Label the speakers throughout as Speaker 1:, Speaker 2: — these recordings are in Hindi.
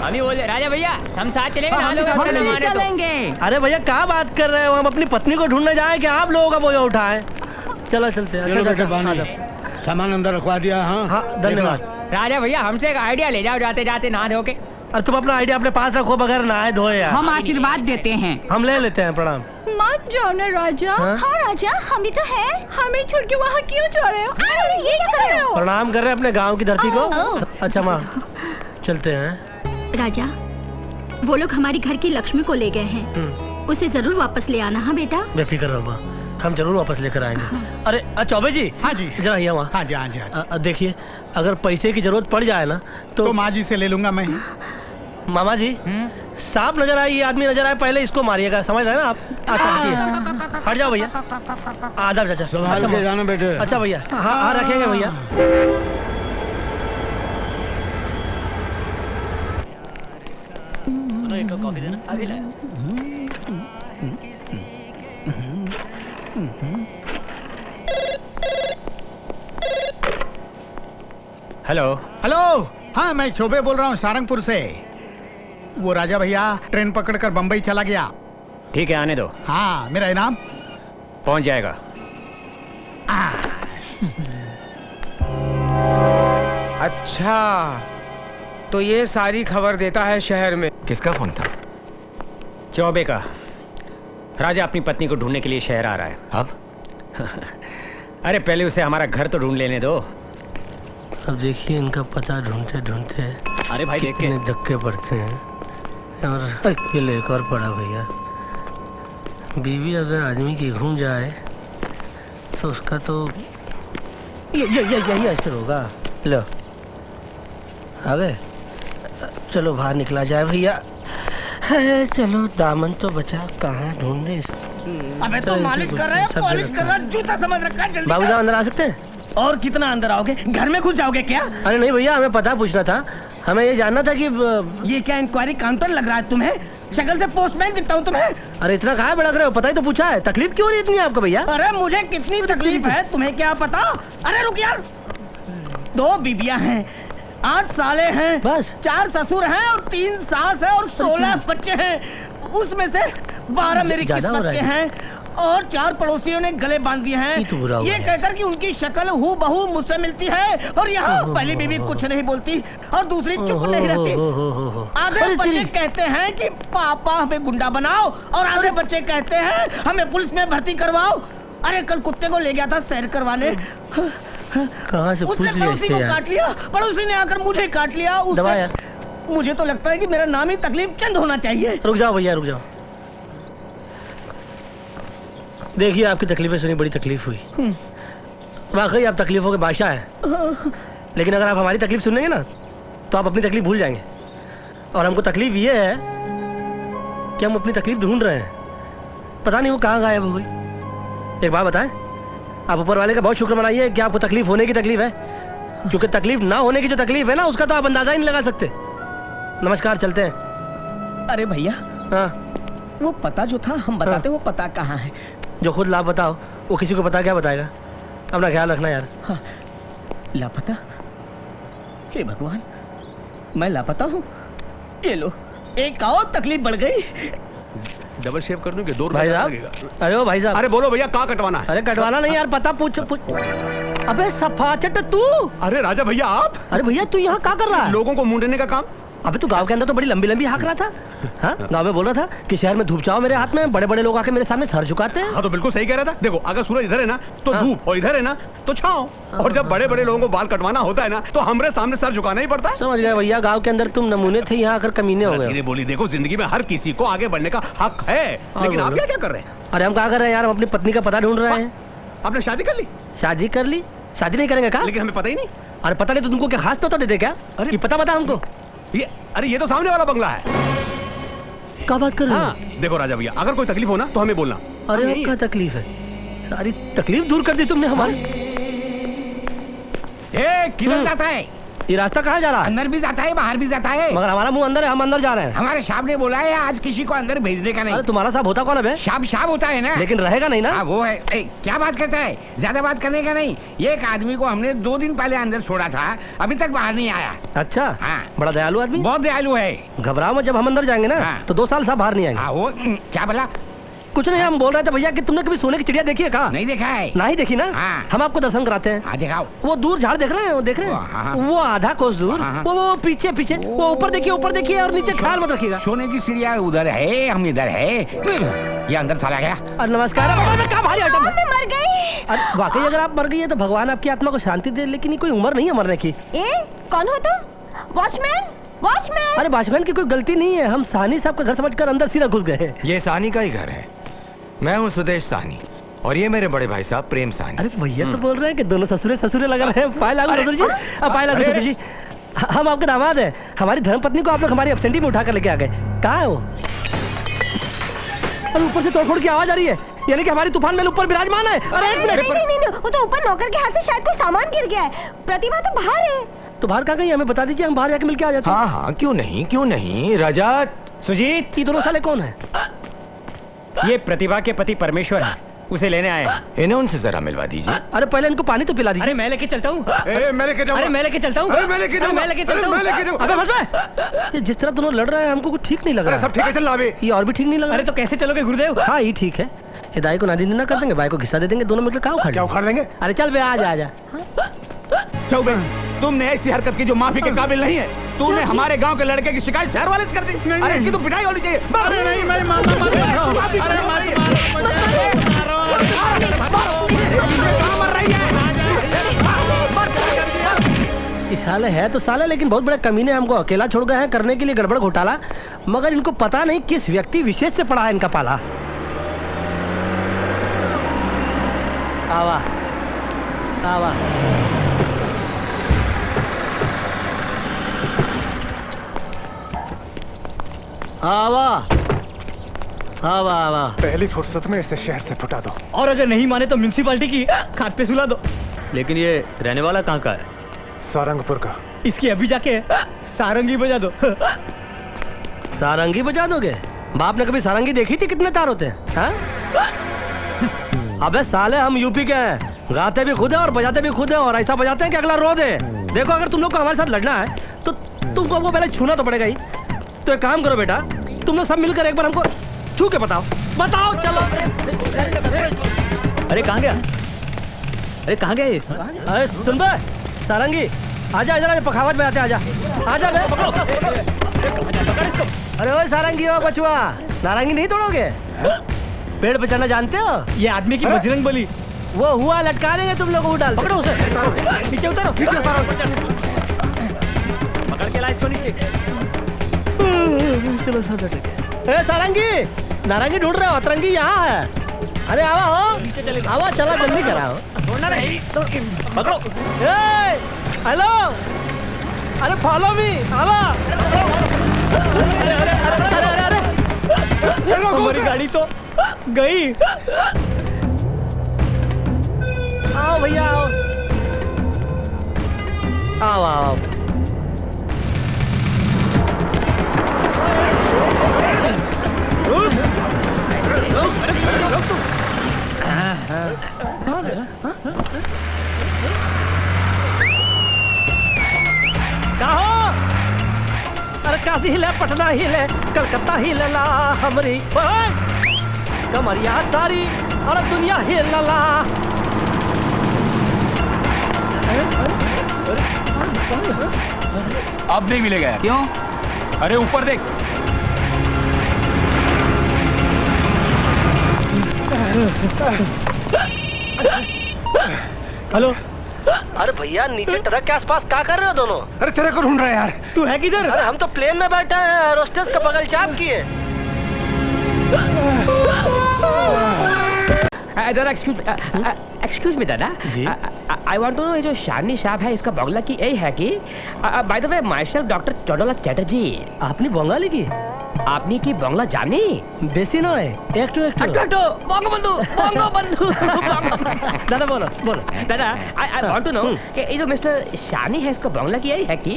Speaker 1: हम ही बोले राजा भैया हम साथ चलेंगे।
Speaker 2: हम नहीं चलेंगे।
Speaker 3: अरे भैया क्या बात कर रहे हो, हम अपनी पत्नी को ढूंढने जाए कि आप लोगों का बोझा उठाएं। चलो चलते हैं।
Speaker 4: सामान अंदर रखवा दिया। हाँ
Speaker 3: हाँ धन्यवाद।
Speaker 1: राजा भैया हमसे एक आइडिया ले जाओ जाते जाते नहा धो के।
Speaker 3: अरे तुम अपना आइडिया अपने पास रखो बगैर नहाए धोए यार।
Speaker 2: हम आशीर्वाद देते हैं।
Speaker 3: हम ले लेते हैं। प्रणाम।
Speaker 5: मत जाओ ना राजा। हाँ राजा हम भी तो है, हमें छोड़ के वहाँ क्यों जा रहे हो? अरे ये क्या कर रहे हो?
Speaker 3: प्रणाम कर रहे हैं अपने गांव की धरती को। अच्छा माँ चलते हैं।
Speaker 5: राजा वो लोग हमारी घर की लक्ष्मी को ले गए हैं, उसे जरूर वापस ले आना। हाँ बेटा
Speaker 3: बेफिक्र रहो माँ, हम जरूर वापस लेकर आएंगे। अरे चौबे जी।
Speaker 4: हाँ जी
Speaker 3: जरा ये वहाँ।
Speaker 4: हाँ जी हाँ जी।
Speaker 3: देखिए अगर पैसे की जरूरत पड़ जाए ना तो
Speaker 4: माँ जी से ले लूंगा मैं।
Speaker 3: मामा जी सांप नजर आए, ये आदमी नजर आए, पहले इसको मारिएगा, समझ रहे हैं ना आप? अच्छा हट जाओ भैया। आदब चाचा।
Speaker 4: संभाल के जाना बेटे।
Speaker 3: अच्छा भैया। हाँ रखेंगे भैया। सुनो एक कॉफी देना। अभी लाया।
Speaker 1: Hello
Speaker 4: hello. हाँ मैं चौबे बोल रहा हूँ सारंगपुर से। वो राजा भैया ट्रेन पकड़कर बम्बई चला गया।
Speaker 1: ठीक है आने दो।
Speaker 4: हाँ मेरा इनाम
Speaker 1: पहुंच जाएगा।
Speaker 6: अच्छा तो ये सारी खबर देता है शहर में।
Speaker 1: किसका फोन था? चौबे का। राजा अपनी पत्नी को ढूंढने के लिए शहर आ रहा है। अब अरे पहले उसे हमारा घर तो ढूंढ लेने दो।
Speaker 3: अब देखिए इनका पता ढूंढते ढूंढते
Speaker 1: अरे भाई देख के
Speaker 3: धक्के पड़ते हैं। और ये ले एक और पड़ा भैया। बीवी अगर आदमी की घूम जाए तो उसका तो यही असर होगा। लो आ गए। चलो बाहर निकला जाए भैया। चलो दामन तो बचा, कहाँ ढूंढने।
Speaker 2: अबे तो मालिश कर रहे हैं, पॉलिश कर रहा है, जूता समझ रखा है। जल्दी
Speaker 3: बाबू साहब अंदर आ सकते हैं?
Speaker 2: और कितना अंदर आओगे? घर में घुस जाओगे क्या?
Speaker 3: अरे नहीं भैया हमें पता पूछना था, हमें ये जानना था कि
Speaker 2: ये क्या इंक्वायरी काउंटर लग रहा है तुम्हें? शक्ल से पोस्टमैन दिखता हूँ तुम्हें।
Speaker 3: अरे इतना कहाँ भड़क रहे हो, पता ही तो पूछा है। तकलीफ क्यों हो रही है इतनी आपको भैया?
Speaker 2: अरे मुझे कितनी तकलीफ है तुम्हें क्या पता? अरे रुक यार, 2 बीबियां हैं, 8 साले हैं, बस 4 ससुर हैं और 3 सास है और 16 बच्चे हैं। उसमें से 12 मेरी किस्मत के हैं और 4 पड़ोसियों ने गले बांध दिए हैं ये कहकर कि उनकी शक्ल हूबहू मुझसे मिलती है। और यहाँ पहली बीबी कुछ नहीं बोलती और दूसरी चुप नहीं रहती। आधे बच्चे कहते हैं कि पापा हमें गुंडा बनाओ और आधे बच्चे कहते हैं हमें पुलिस में भर्ती करवाओ। अरे कल कुत्ते को ले गया था सैर करवाने,
Speaker 3: कहाँ से
Speaker 2: उसने पड़ोसी को काट लिया, पड़ोसी ने आकर मुझे काट लिया। मुझे तो लगता है कि मेरा नाम ही तकलीफ चंद होना चाहिए।
Speaker 3: रुक जाओ भैया रुक जाओ। देखिए आपकी तकलीफें सुनी बड़ी तकलीफ हुई, वाकई आप तकलीफों के बादशाह हैं। लेकिन अगर आप हमारी तकलीफ सुनेंगे ना तो आप अपनी तकलीफ भूल जाएंगे। और हमको तकलीफ ये है कि हम अपनी तकलीफ ढूंढ रहे हैं, पता नहीं वो कहाँ गायब हो गई। एक बात बताएं, आप ऊपर वाले का बहुत शुक्र मनाइए कि आपको तकलीफ होने की तकलीफ है, क्योंकि तकलीफ ना होने की जो तकलीफ है ना उसका तो आप अंदाजा ही नहीं लगा सकते। नमस्कार, चलते हैं।
Speaker 2: अरे भैया
Speaker 3: हाँ
Speaker 2: वो पता जो था हम बताते, वो पता कहाँ है?
Speaker 3: जो खुद लाभ बताओ, वो किसी को पता क्या बताएगा। अपना ख्याल रखना यार।
Speaker 2: हाँ, लापता? हे भगवान, मैं लापता हूँ। ये लो, एक और तकलीफ बढ़ गई।
Speaker 7: डबल शेव कर दूं कि 2
Speaker 3: भाई साहब? अरे ओ भाई साहब।
Speaker 7: अरे बोलो भैया, कहाँ कटवाना है?
Speaker 3: अरे कटवाना नहीं यार, पता पूछ। अबे सफाचट तू।
Speaker 7: अरे राजा भैया आप?
Speaker 3: अरे भैया तू यहाँ क्या कर रहा है?
Speaker 7: लोगों को मूंढने का काम।
Speaker 3: अबे तू गांव के अंदर तो बड़ी लंबी लंबी हाँक रहा था। हाँ गांव में बोल रहा था कि शहर में धूप छाओ मेरे हाथ में, बड़े बड़े लोग आके मेरे सामने सर झुकाते हैं।
Speaker 7: हाँ तो बिल्कुल सही कह रहा था। देखो अगर सूरज इधर है ना तो धूप, और इधर है ना तो छाओ। और जब बड़े बड़े लोगों को बाल कटवाना होता है ना तो हमारे सामने सर झुकाना ही पड़ता है।
Speaker 3: समझ गए भैया, गाँव के अंदर तुम नमूने थे, यहाँ आकर कमीने हो गए।
Speaker 7: बोली देखो, जिंदगी में हर किसी को आगे बढ़ने का हक है, लेकिन आप क्या कर रहे हैं?
Speaker 3: अरे हम क्या कर रहे हैं यार, हम अपनी पत्नी का पता ढूंढ रहे हैं।
Speaker 7: आपने शादी कर ली?
Speaker 3: शादी कर ली? शादी नहीं करेंगे क्या?
Speaker 7: लेकिन हमें पता ही नहीं।
Speaker 3: अरे पता नहीं तो तुमको क्या खास तोता देते क्या? अरे पता बता हमको।
Speaker 7: अरे ये तो सामने वाला बंगला है।
Speaker 3: क्या बात कर रहे हो?
Speaker 7: हाँ, देखो राजा भैया, अगर कोई तकलीफ हो ना तो हमें बोलना।
Speaker 3: अरे क्या तकलीफ है? सारी तकलीफ दूर कर दी तुमने हमारी।
Speaker 1: किधर जाता है?
Speaker 3: ये रास्ता कहाँ जा रहा है?
Speaker 8: अंदर भी जाता है बाहर भी जाता है।
Speaker 3: मगर हमारा मुंह अंदर है, हम अंदर जा रहे हैं।
Speaker 8: हमारे साहब ने बोला है आज किसी को अंदर भेजने का नहीं।
Speaker 3: अरे तुम्हारा साहब होता कौन है बे?
Speaker 8: साहब साहब होता है ना,
Speaker 3: लेकिन रहेगा नहीं ना।
Speaker 8: वो है। क्या बात करता है, ज्यादा बात करने का नहीं। ये एक आदमी को हमने 2 दिन पहले अंदर छोड़ा था, अभी तक बाहर नहीं आया।
Speaker 3: अच्छा
Speaker 8: हाँ।
Speaker 3: बड़ा दयालु आदमी।
Speaker 8: बहुत दयालु है।
Speaker 3: घबराओ मत, जब हम अंदर जाएंगे ना
Speaker 8: हाँ।
Speaker 3: तो 2 साल साहब बाहर नहीं आएंगे।
Speaker 8: वो क्या बोला?
Speaker 3: कुछ नहीं, हम बोल रहे थे भैया कि तुमने कभी सोने की चिड़िया देखी है? कहा
Speaker 8: नहीं देखा है।
Speaker 3: नहीं देखी ना।
Speaker 8: हाँ।
Speaker 3: हम आपको दर्शन कराते हैं।
Speaker 8: हाँ दिखाओ।
Speaker 3: वो दूर झाड़ देख रहे हैं, वो देख रहे
Speaker 8: हाँ, हाँ।
Speaker 3: हैं, वो आधा कोस दूर।
Speaker 8: हाँ, हाँ।
Speaker 3: वो पीछे पीछे, वो ऊपर देखिए, ऊपर देखिए और नीचे ख्याल मत रखिएगा।
Speaker 8: सोने की सीढ़ियाँ उधर है, हम इधर है। ये अंदर चला गया।
Speaker 3: नमस्कार। क्या भारी आइटम है?
Speaker 5: मैं मर गई।
Speaker 3: अरे वाकई अगर आप मर गई है तो भगवान आपकी आत्मा को शांति दे, लेकिन ये कोई उम्र नहीं है मरने की।
Speaker 5: कौन हो तुम? वॉचमैन? वॉचमैन?
Speaker 3: अरे वॉचमैन की कोई गलती नहीं है, हम साहनी साहब का घर समझकर अंदर सीधा घुस गए।
Speaker 6: ये साहनी का ही घर है। मैं हूँ सुदेश साहनी और ये मेरे बड़े भाई साहब प्रेम साहनी।
Speaker 3: अरे भैया तो बोल रहे हैं कि दोनों ससुरे ससुरे लगा रहे हैं। पाए लागू ससुर जी, पाए लागू ससुर जी। हम आपके दामाद हैं। हमारी धर्मपत्नी को आप लोग हमारी एब्सेंटी में उठा कर लेके आ गए। कहाँ है वो? अरे ऊपर से तोड़फोड़ की आवाज आ रही है, यानी कि हमारी तूफान में ऊपर विराजमान है। अरे एक मिनट।
Speaker 5: नहीं, वो तो ऊपर नौकर के हाथ से शायद कोई सामान गिर गया है। प्रतिभा तो बाहर है।
Speaker 3: तो बाहर कहाँ गई? हमें बता दीजिए, हम बाहर जाके मिलके आ जाते हैं।
Speaker 6: हाँ हाँ, क्यों नहीं क्यों नहीं। रजत,
Speaker 3: सुजीत, ये दोनों साले कौन है?
Speaker 1: ये प्रतिभा के पति परमेश्वर है, उसे लेने आए हैं।
Speaker 6: इन्हें उनसे जरा मिलवा दीजिए।
Speaker 3: अरे पहले इनको पानी तो पिला दीजिए।
Speaker 1: अरे मैं लेके चलता हूँ।
Speaker 7: मैं लेके जाऊंगा।
Speaker 1: अरे मैं लेके चलता हूँ।
Speaker 7: अरे मैं लेके जाऊंगा।
Speaker 1: मैं लेके चलता हूँ।
Speaker 7: मैं लेके जाऊंगा।
Speaker 3: अबे बस बे। जिस तरह दोनों लड़ रहे हैं हमको कुछ ठीक नहीं लग रहा
Speaker 7: अरे सब ठीक है, चल अभी।
Speaker 3: ये और भी ठीक नहीं लग रहा।
Speaker 1: अरे तो कैसे चलोगे गुरुदेव?
Speaker 3: हाँ ये ठीक है, ये दाई को नादी ना कर देंगे, भाई को घिसा दे देंगे, दोनों मिलकर क्या उखाड़
Speaker 7: क्या उखाड़ देंगे?
Speaker 3: अरे चल बे, आ जा आ जा।
Speaker 7: चौबे, तुमने ऐसी हरकत की जो माफी के काबिल नहीं है। तूने हमारे गांव के लड़के की शिकायत शहर वाले से कर दी। अरे इसकी तो पिटाई होनी चाहिए। अरे नहीं, मैं मारना मत रहा। अरे मारिए, मर रही है।
Speaker 3: साले है तो साले, लेकिन बहुत बड़े कमीने हमको अकेला छोड़ गए हैं करने के लिए गड़बड़ घोटाला। मगर इनको पता नहीं किस व्यक्ति विशेष से पड़ा है इनका पाला। आवा आवा। आवा आवा आवा।
Speaker 7: पहली फुर्सत में इसे शहर से फुटा दो।
Speaker 1: और अगर नहीं माने तो म्यूनसिपालिटी की खाद पे सुला दो। लेकिन ये रहने वाला कहाँ का है?
Speaker 7: सारंगपुर का।
Speaker 1: इसकी अभी जाके सारंगी बजा दो।
Speaker 3: सारंगी बजा दोगे? बाप ने कभी सारंगी देखी थी? कितने तार होते हैं? हाँ? अबे साले, हम यूपी के हैं, गाते भी खुद है और बजाते भी खुद है, और ऐसा बजाते हैं कि अगला रो दे। देखो, अगर तुम लोग को हमारे साथ लड़ना है तो तुमको हमको पहले छूना तो पड़ेगा ही। तो एक काम करो बेटा, तुम लोग सब मिलकर एक बार हमको छू के बताओ। चलो।
Speaker 1: अरे कहाँ गया? अरे कहाँ गया ये?
Speaker 3: अरे सुन बे सारंगी, आजा इधर, पखावत में आते, आजा आजा बे, पकड़ो। अरे ओ सारंगी, ओ बचुआ, नारंगी नहीं तोड़ोगे? पेड़ पे चढ़ना जानते हो?
Speaker 1: ये आदमी की बजरंग बली।
Speaker 3: वो हुआ, लटका देंगे तुम लोग, डाल
Speaker 1: पकड़ो उसे। नीचे उतारो, नीचे उतारो। पकड़ के ला इसको नीचे।
Speaker 3: चलो सब ए सारंगी, नारंगी ढूंढ रहे हो? अतरंगी यहाँ है। अरे आवा हो, नीचे चले, आवा, चला जल्दी कराओ।
Speaker 1: छोड़ना नहीं तो पकड़ो।
Speaker 3: हेलो, अरे फॉलो मी, आवा। अरे
Speaker 1: हमारी गाड़ी तो गई।
Speaker 3: आओ भैया, आओ आओ आओ। अरे काशी हिले, पटना हिले, कलकत्ता हिलला हमरी कमरिया सारी, अरे दुनिया हिलला।
Speaker 7: अब नहीं मिलेगा।
Speaker 8: क्यों?
Speaker 7: अरे ऊपर देख।
Speaker 3: हेलो। अरे भैया, नीचे ट्रक के आसपास क्या कर रहे हो दोनों?
Speaker 7: अरे तेरे को ढूंढ रहे यार।
Speaker 3: तू है किधर? अरे हम तो प्लेन में बैठे हैं, एरोस्टेस का बगल चाप किए।
Speaker 2: दादा एक्सक्यूज मी दादा, आई वांट टू नो, ये जो शानी साहब है इसका बंगला की यही है कि? By the way, myself doctor चौडला चैटर्जी।
Speaker 3: आपने बंगाली की?
Speaker 2: আপনি কি বাংলা জানি?
Speaker 3: বেশি নয়, একটু একটু।
Speaker 2: একটু বঙ্গবন্ধু বঙ্গবন্ধু
Speaker 3: दादा बोलो बोलो।
Speaker 2: दादा आई वांट टू नो कि ये जो मिस्टर शानी है इसको बांग्ला की है कि?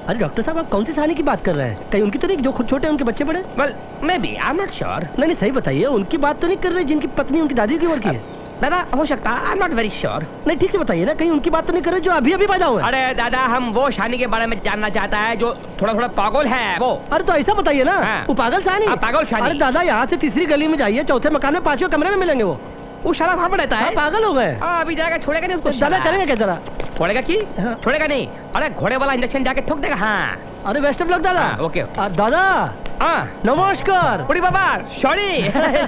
Speaker 3: अरे डॉक्टर साहब आप कौन सी शानी की बात कर रहे हैं? कहीं उनकी तो नहीं जो खुद छोटे हैं उनके बच्चे बड़े?
Speaker 2: Well maybe I am not sure.
Speaker 3: नहीं सही बताइए, उनकी बात तो नहीं कर रहे जिनकी पत्नी उनकी दादी की उम्र की है?
Speaker 2: दादा हो सकता है, आई एम नॉट वेरी श्योर।
Speaker 3: नहीं ठीक से बताइए ना, कहीं उनकी बात तो नहीं कर रहे जो अभी अभी पैदा हुए?
Speaker 2: अरे दादा हम वो शानी के बारे में जानना चाहता है जो थोड़ा थोड़ा पागल है वो।
Speaker 3: अरे तो ऐसा बताइए ना,
Speaker 2: हाँ।
Speaker 3: वो पागल शानी?
Speaker 2: पागल शानी।
Speaker 3: अरे दादा यहाँ से तीसरी गली में जाइए, चौथे मकान में 5वें कमरे में मिलेंगे वो
Speaker 2: साला वहाँ पर रहता है।
Speaker 3: पागल हो गए।
Speaker 2: अभी जाएगा, छोड़ेगा नहीं उसको।
Speaker 3: दादा करेंगे क्या जरा?
Speaker 2: छोड़ेगा की?
Speaker 3: हाँ।
Speaker 2: छोड़ेगा नहीं। अरे घोड़े वाला इंजेक्शन जाके ठोक देगा। हाँ
Speaker 3: अरे बेस्ट ऑफ लक दादा।
Speaker 2: हाँ, ओके, ओके।
Speaker 3: दादा
Speaker 2: हाँ
Speaker 3: नमस्कार।
Speaker 2: उड़ी बाबा सॉरी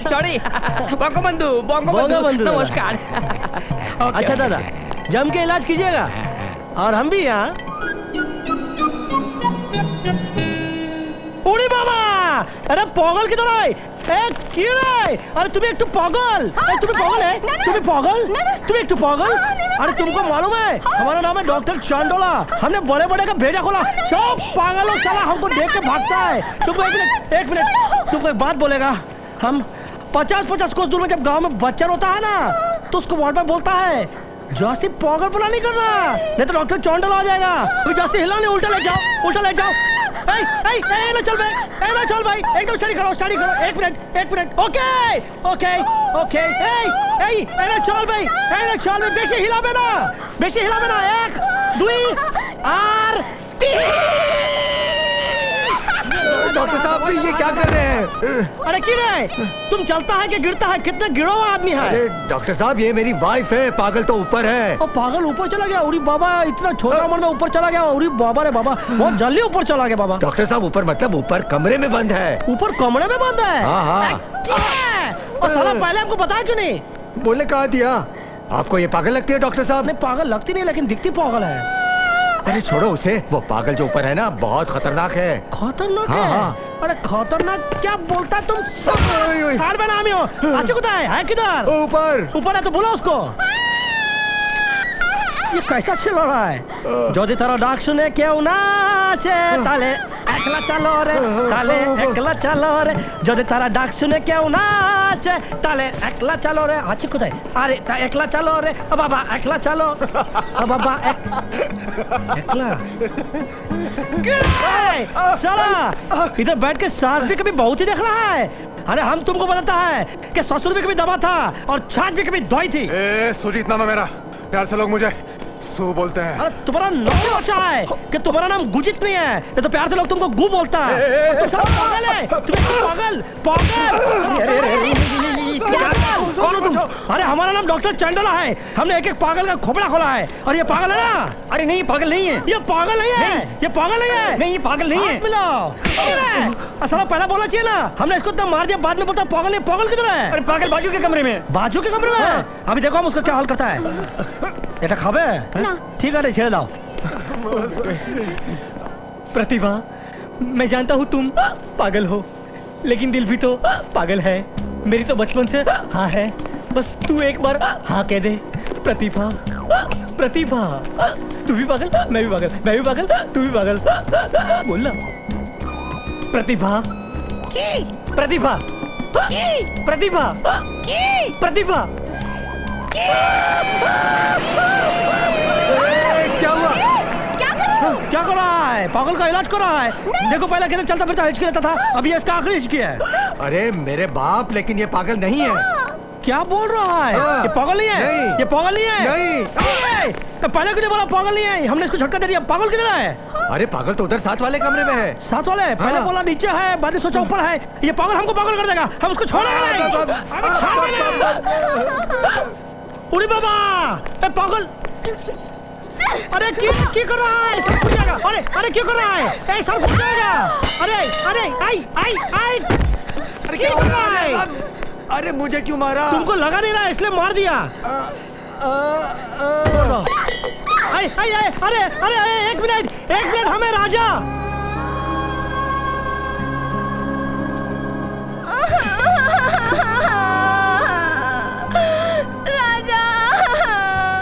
Speaker 2: सॉरी बंगबंधु
Speaker 3: बंगबंधु दादा।
Speaker 2: नमस्कार।
Speaker 3: अच्छा दादा जम के इलाज कीजिएगा और हम भी यहाँ। उड़ी बाबा अरे पागल की तरह क्यों रे? अरे तुम्हें एक तो पागल, तुम्हें पागल है, तुम्हें पागल, तुम्हें एक तो पागल। अरे तुमको मालूम है हमारा नाम है डॉक्टर चांडोला, हमने बड़े बड़े का भेजा खोला, सब पागलों साला हमको देख के भागता है। तुमको एक मिनट तुमको एक बात बोलेगा, हम 50-50 कोस दूर में जब गांव में बच्चा रोता है ना तो उसको वार्ड में बोलता है जास्ती पागल पना नहीं करना, नहीं तो डॉक्टर चांडोला आ जाएगा। अभी जास्ती हिला नहीं, उल्टा ले जाओ, उल्टा ले जाओ। ना चल भाई, ना चल भाई, एकदम स्टडी करो। एक मिनट, ओके ओके ओके। ना चल भाई, बेशी हिला बेना, 1 2 और 3।
Speaker 4: डॉक्टर साहब ये क्या कर रहे हैं?
Speaker 3: अरे क्यों रे? तुम चलता है कि गिरता है? कितने गिरो आदमी है?
Speaker 4: अरे डॉक्टर साहब ये मेरी वाइफ है, पागल तो ऊपर है।
Speaker 3: और पागल ऊपर चला गया? उरी बाबा इतना छोटा उम्र में ऊपर चला गया? उरी बाबा रे बाबा बहुत जल्दी ऊपर चला गया बाबा।
Speaker 4: डॉक्टर साहब ऊपर मतलब ऊपर कमरे में बंद है।
Speaker 3: ऊपर कमरे में बंद है?
Speaker 4: हाँ।
Speaker 3: और साला पहले आपको बताया क्यों नहीं?
Speaker 4: बोले कहा दिया आपको ये पागल लगती है डॉक्टर साहब?
Speaker 3: नहीं पागल लगती नहीं लेकिन दिखती पागल है।
Speaker 4: अरे छोड़ो उसे, वो पागल जो ऊपर है ना बहुत खतरनाक है।
Speaker 3: खतरनाक
Speaker 4: हाँ,
Speaker 3: है?
Speaker 4: हाँ।
Speaker 3: अरे खतरनाक क्या बोलता है तुम? साल में नामी हो अच्छी कुछ है किधर? ऊपर है तो बोलो उसको। ये कैसा चल रहा है? जो तेरा डाक सुने क्यों नाचे ताले एकला चलो रे, ताले एकला चलो रे, जो तेरा डाक सुने क्यों नाचे ताले एकला चलो रे। अच्छी कुछ है? अरे एकला चलो रे बाबा, एकला चलो बाबा, एकला साला इधर बैठ के सास भी कभी बहुत ही देख रहा है। अरे हम तुमको बताता है कि ससुर भी कभी दबा था और छाछ भी कभी दवाई थी।
Speaker 9: सुजीत नाम है मेरा, प्यार से लोग मुझे सू बोलते हैं।
Speaker 3: अरे तुम्हारा नाम अच्छा है कि तुम्हारा नाम गुजित नहीं है, ये तो प्यार से लोग तुमको गु बोलता है। तुम सब पागल है, पागल। कौन हो तुम? अरे हमारा नाम डॉक्टर चांडोला है, हमने एक पागल का खोपड़ा खोला है। और ये पागल है ना? अरे नहीं पागल नहीं है, ये पागल नहीं है, ये पागल नहीं है। नहीं ये पागल नहीं है। मिलो साला पहला बोलना चाहिए ना, हमने इसको इतना मार दिया बाद में बोलता पागल नहीं। पागल किधर है? अरे पागल बाजू के कमरे में। बाजू के कमरे में? अभी देखो हम उसका क्या हाल करता है। এটা খাবে? ठीक है छेड़ दाओ। प्रतिभा मैं जानता हूँ तुम पागल हो, लेकिन दिल भी तो पागल है। मेरी तो बचपन से हाँ है, बस तू एक बार हाँ कह दे। प्रतिभा प्रतिभा तू भी पागल, मैं भी पागल, मैं भी पागल, तू भी पागल। बोलना प्रतिभा प्रतिभा प्रतिभा प्रतिभा। क्या हुआ? क्या कर रहा है? पागल का इलाज कर रहा है। देखो पहले किधर चलता फिरता हिचकी रहता था, अभी इसका आखिरी हिचकी है।
Speaker 4: अरे मेरे बाप, लेकिन ये पागल नहीं है।
Speaker 3: क्या बोल रहा है? ये पागल नहीं है?
Speaker 4: नहीं।
Speaker 3: ये पागल नहीं है?
Speaker 4: नहीं।
Speaker 3: तो पहले क्यों बोला पागल नहीं है? हमने इसको झटका दे दिया। पागल किधर है?
Speaker 4: अरे पागल तो उधर साथ वाले कमरे में है।
Speaker 3: साथ वाले? पहले बोला नीचे है, बाद में सोचा ऊपर है। ये पागल हमको पागल कर देगा, हम उसको छोड़ेंगे नहीं। उड़ी बाबा पागल। अरे क्यों कर रहा है? सब खुल जाएगा। अरे क्यों कर रहा है? सब खुल जाएगा। अरे आई अरे क्या कर रहा है?
Speaker 4: अरे मुझे क्यों मारा?
Speaker 3: तुमको लगा नहीं रहा इसलिए मार दिया। अरे एक मिनट हमें राजा।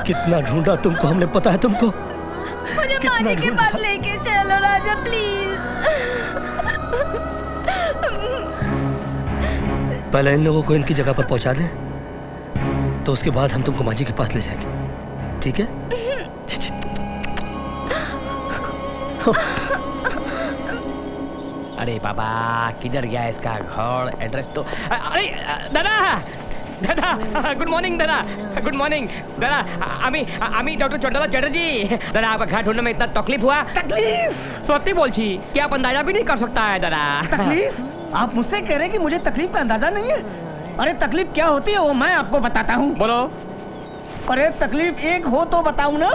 Speaker 3: कितना ढूंढा तुमको हमने, पता है तुमको?
Speaker 5: मुझे माने के बाद लेके चलो राजा प्लीज।
Speaker 3: पहले इन लोगों को इनकी जगह पर पहुंचा दें, तो उसके बाद हम तुमको माजी के पास ले जाएंगे, ठीक है?
Speaker 1: अरे बाबा, किधर गया इसका घर? एड्रेस तो अरे दादा दादा, गुड मॉर्निंग दादा, गुड मॉर्निंग दादा। আমি डॉक्टर चंडला चटर्जी। दादा आपका घर ढूंढने में इतना तकलीफ हुआ?
Speaker 2: तकलीफ?
Speaker 1: सत्य बोलची क्या आप अंदाजा भी नहीं कर सकता है दादा?
Speaker 2: तकलीफ? आप मुझसे कह रहे हैं कि मुझे तकलीफ का अंदाजा नहीं है? अरे तकलीफ क्या होती है वो मैं आपको बताता हूँ।
Speaker 1: बोलो।
Speaker 2: अरे तकलीफ एक हो तो बताऊँ ना।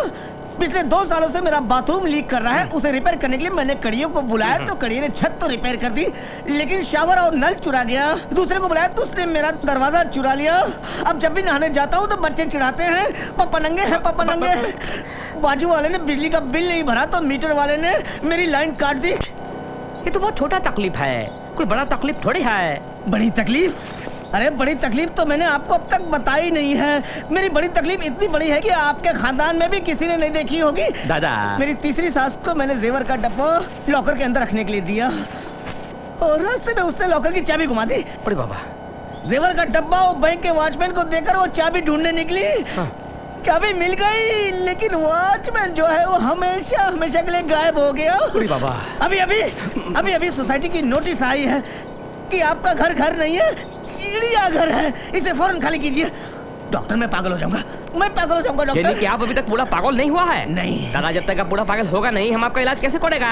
Speaker 2: पिछले 2 सालों से मेरा बाथरूम लीक कर रहा है, उसे रिपेयर करने के लिए मैंने कड़ियों को बुलाया तो कड़ियों ने छत तो रिपेयर कर दी, लेकिन शावर और नल चुरा गया। दूसरे को बुलाया तो उसने मेरा दरवाजा चुरा लिया। अब जब भी नहाने जाता हूँ तो बच्चे चिढ़ाते हैं, पापा नंगे हैं, पापा नंगे हैं। बाजू वाले ने बिजली का बिल नहीं भरा तो मीटर वाले ने मेरी लाइन काट दी।
Speaker 1: ये तो बहुत छोटा तकलीफ है, कोई बड़ा तकलीफ थोड़ी है।
Speaker 2: बड़ी तकलीफ? अरे बड़ी तकलीफ तो मैंने आपको अब तक बताई नहीं है। मेरी बड़ी तकलीफ इतनी बड़ी है कि आपके खानदान में भी किसी ने नहीं देखी होगी।
Speaker 1: दादा,
Speaker 2: मेरी तीसरी सास को मैंने जेवर का डब्बा लॉकर के अंदर रखने के लिए दिया और रास्ते में उसने लॉकर की चाबी घुमा दी।
Speaker 1: अरे बाबा,
Speaker 2: जेवर का डब्बा और बैंक के वॉचमैन को देकर वो चाबी ढूंढने निकली। चाबी मिल गई, लेकिन वॉचमैन जो है वो हमेशा हमेशा के लिए गायब हो गया।
Speaker 1: अरे बाबा,
Speaker 2: अभी सोसाइटी की नोटिस आई है कि आपका घर नहीं है, चिड़ियाघर है, इसे फौरन खाली कीजिए। डॉक्टर मैं पागल हो जाऊंगा, डॉक्टर।
Speaker 1: यानी कि आप अभी तक पूरा पागल नहीं हुआ है?
Speaker 2: नहीं
Speaker 1: दादा, जब तक आप पूरा पागल होगा नहीं, हम आपका इलाज कैसे करेगा?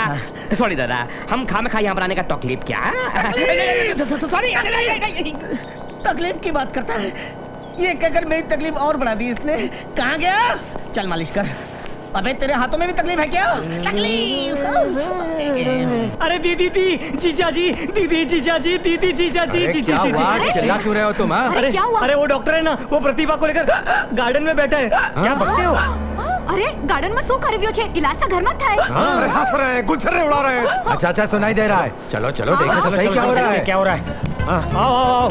Speaker 1: सॉरी दादा, हम खामखा यहाँ पर आने का तकलीफ क्या?
Speaker 2: सॉरी, तकलीफ की बात करता है, ये कहकर मेरी तकलीफ और बढ़ा दी इसने। कहाँ गया? चल मालिश कर। अबे तेरे हाथों में भी तकलीफ है क्या? तकलीफ? अरे दीदी जीजा जी, दीदी जीजा जी, दीदी जीजा जी, दीदी
Speaker 7: क्या हुआ? चिल्ला क्यों रहे हो तुम?
Speaker 5: अरे क्या हुआ?
Speaker 2: अरे वो डॉक्टर है ना, वो प्रतिभा को लेकर गार्डन में बैठे हैं। क्या बकते हो?
Speaker 5: अरे गार्डन में શું કરવ્યો છે? इलाज का घर मत થાય।
Speaker 9: अरे हंस रहे हैं, गुलछर्रे उड़ा रहे हैं।
Speaker 7: अच्छा सुनाई दे रहा है। चलो चलो देखो तो सही क्या हो रहा है।
Speaker 1: क्या हो रहा है? आओ।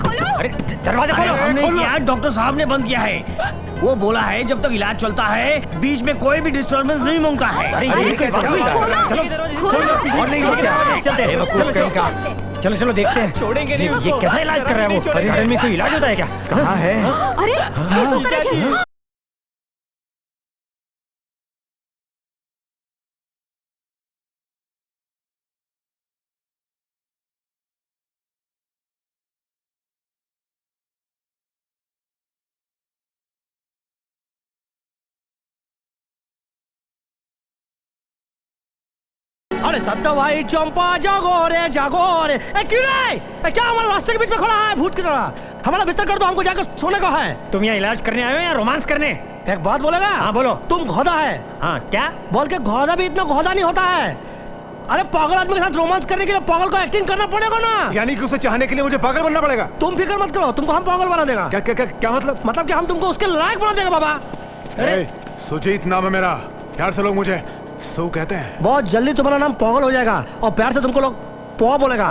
Speaker 5: खोलो।
Speaker 1: अरे दरवाजा खोलो।
Speaker 2: हमने किया, डॉक्टर साहब ने बंद किया है। वो बोला है जब तक इलाज चलता है बीच में कोई भी डिस्टर्बेंस नहीं मांगता है।
Speaker 1: अरे ये कैसे
Speaker 5: खोलो।
Speaker 7: और नहीं होता।
Speaker 1: चलो देखते हैं।
Speaker 2: छोड़ेंगे नहीं
Speaker 1: ये कैसा इलाज कर रहा है वो? अरे में कोई इलाज होता है क्या?
Speaker 7: कहाँ है?
Speaker 5: अरे શું કરે છે?
Speaker 3: अरे सत्ता भाई चंपा जागो रे क्यों रे? क्या हमारे रास्ते के बीच में खड़ा है भूत की तरह? हमारा बिस्तर कर दो, हमको जाकर सोने का है।
Speaker 1: तुम यहाँ इलाज करने आए हो या रोमांस करने?
Speaker 3: एक बात बोलेगा?
Speaker 1: हाँ बोलो।
Speaker 3: तुम घोड़ा है।
Speaker 1: हाँ क्या?
Speaker 3: बोल के घोड़ा भी इतना घोड़ा नहीं होता है। अरे पागल आदमी के साथ रोमांस करने के लिए पागल को एक्टिंग करना पड़ेगा ना।
Speaker 9: यानी कि उसे चाहने के लिए मुझे पागल बनना पड़ेगा?
Speaker 3: तुम फिक्र मत करो, तुमको हम पागल बना देगा।
Speaker 9: क्या मतलब?
Speaker 3: मतलब कि हम तुमको उसके लायक बना देगा बाबा।
Speaker 9: सुजीत नाम है मेरा, प्यार से लोग मुझे सू कहते हैं।
Speaker 3: बहुत जल्दी तुम्हारा नाम पागल हो जाएगा और प्यार से तुमको लोग पो बोलेगा।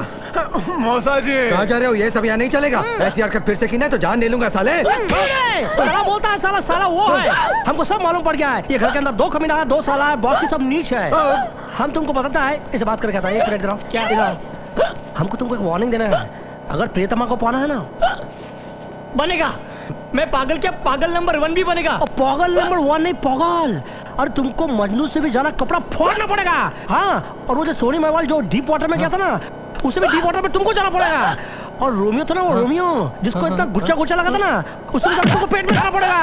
Speaker 9: मौसा जी
Speaker 7: कहाँ जा रहे हो? ये सब यहाँ नहीं चलेगा। ऐसी हरकत फिर से की ना तो जान ले लूंगा साले।
Speaker 3: साला बोलता है साला वो है। हमको सब मालूम पड़ गया है। ये घर के अंदर 2 कमीना है, 2 साला है, बाकी सब नीच है। हम तुमको बताता है, इसे बात करके आता है। 1 मिनट जरा। क्या? हमको तुमको एक वार्निंग देना है। अगर प्रियतमा को पाना है ना,
Speaker 2: बनेगा। मैं पागल क्या, पागल नंबर 1 भी बनेगा।
Speaker 3: और पागल नंबर 1 नहीं, पागल। और तुमको मजनू से भी ज्यादा कपड़ा फोड़ना पड़ेगा। हाँ, और वो जो सोनी महवाल जो डीप वाटर में गया था ना, उसे भी डीप वाटर में तुमको जाना पड़ेगा। और रोमियो था ना, वो रोमियो जिसको इतना गुच्चा लगा था ना, उसे भी तुमको पेट में खाना पड़ेगा।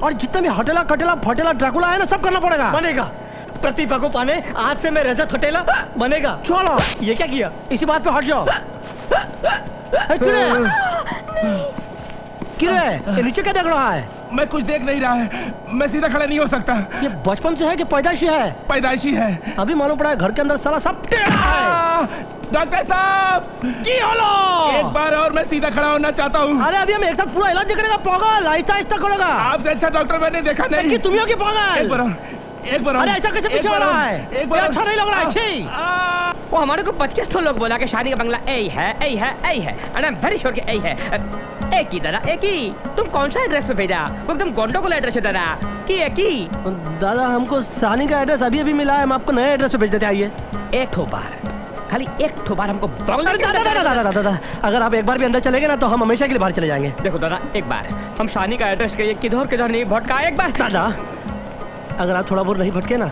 Speaker 3: और जितने भी हटेला कटेला फटेला ड्रैकुला है ना, सब करना पड़ेगा।
Speaker 2: बनेगा। प्रतिभा को पाने आज से मैं रजत हटेला बनेगा।
Speaker 3: चलो, ये क्या किया? इसी बात पे हट जाओ। क्यों ये नीचे क्या देख रहा है?
Speaker 7: मैं कुछ देख नहीं रहा है, मैं सीधा खड़ा नहीं हो सकता।
Speaker 3: ये बचपन से है कि पैदाइशी है?
Speaker 7: पैदाइशी है।
Speaker 3: अभी मालूम पड़ा है घर के अंदर साला सब टेढ़ा है।
Speaker 7: डॉक्टर साहब
Speaker 3: की होलो?
Speaker 7: एक बार और मैं सीधा खड़ा होना चाहता हूँ।
Speaker 3: अरे अभी हम एक साथ पूरा इलाज करेगा। पागल, आहिस्ता आहिस्ता करेगा।
Speaker 7: आपसे अच्छा डॉक्टर मैंने देखा नहीं।
Speaker 3: तुम ही पागल।
Speaker 7: एक बार
Speaker 3: अरे ऐसा कैसे पीछे हो रहा है?
Speaker 7: एक बार
Speaker 3: अच्छा नहीं लग रहा है।
Speaker 1: वो हमारे को 25 लोग बोला कि शादी का बंगला ए है। And I am very sure कि ए है। एक ही दादा, एक ही। तुम कौन सा एड्रेस पे भेजा? वो एकदम गोंडोगोल एड्रेस है दादा। की एक ही।
Speaker 3: दादा हमको सानी का एड्रेस अभी मिला है, हम आपको नया एड्रेस पे भेज देते। आइए।
Speaker 1: एक बार खाली एक ठो बार हमको बॉल
Speaker 3: अरे दादा दादा दादा दादा, अगर आप एक बार भी अंदर चले गए ना तो हम हमेशा के लिए बाहर चले जाएंगे।
Speaker 1: देखो दादा, एक बार हम शानी का एड्रेस कहिए, किधर किधर नहीं भटका, एक बार।
Speaker 3: दादा अगर आप थोड़ा बहुत नहीं भटके ना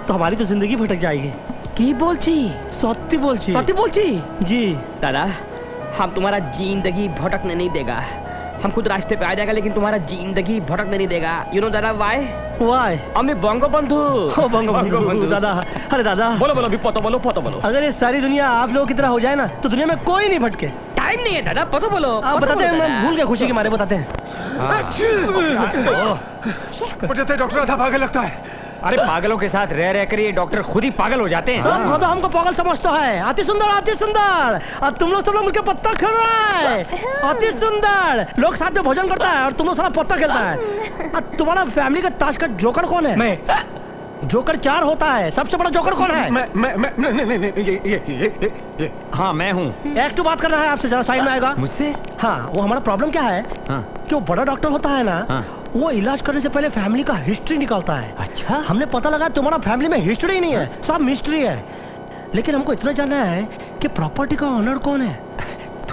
Speaker 3: तो हमारी तो जिंदगी भटक जाएगी।
Speaker 1: की बोलची?
Speaker 3: सत्य बोलची।
Speaker 1: सत्य बोलची?
Speaker 3: जी
Speaker 1: दादा, हम तुम्हारा जिंदगी भटकने नहीं देगा। हम खुद रास्ते पे आ जाएगा लेकिन तुम्हारा जिंदगी भटकने नहीं देगा। यू नो दादा वाई?
Speaker 3: वाई?
Speaker 1: अम्मी बंगो बंधु।
Speaker 3: ओ बंगो बंधु दादा। अरे दादा
Speaker 1: बोलो बोलो, भी पतो बोलो, पतो बोलो।
Speaker 3: अगर ये सारी दुनिया आप लोगों की तरह हो जाए ना तो दुनिया में कोई नहीं भटके।
Speaker 1: टाइम नहीं है दादा, पतो बोलो।
Speaker 3: आप बताते हैं, मैं भूल गया खुशी के मारे, बताते हैं।
Speaker 9: मुझे तो डॉक्टर आधा पागल लगता है।
Speaker 1: अरे पागलों के साथ रह रह कर ये डॉक्टर खुद ही पागल हो जाते हैं।
Speaker 3: तो हमको पागल समझता है। अति सुंदर, अति सुंदर। और तुम लोग सब लोग मिलकर पत्ता खेल रहा है। अति सुंदर। लोग साथ में भोजन करता है और तुम लोग सारा पत्ता खेलता है। और तुम्हारा फैमिली का ताश का जोकर कौन है?
Speaker 1: मैं।
Speaker 3: जोकर 4 होता है, सबसे बड़ा जोकर कौन है?
Speaker 9: मैं नहीं, ये।
Speaker 1: हाँ मैं हूँ।
Speaker 3: एक तो बात करना है आपसे, जरा साइड में आएगा।
Speaker 1: मुझसे?
Speaker 3: हाँ, वो हमारा प्रॉब्लम क्या है कि वो बड़ा डॉक्टर होता है ना, वो इलाज करने से पहले फैमिली का हिस्ट्री निकालता है।
Speaker 1: अच्छा?
Speaker 3: हमने पता लगा तुम्हारा फैमिली में हिस्ट्री ही नहीं है, सब मिस्ट्री है। लेकिन हमको इतना जानना है कि प्रॉपर्टी का ओनर कौन है।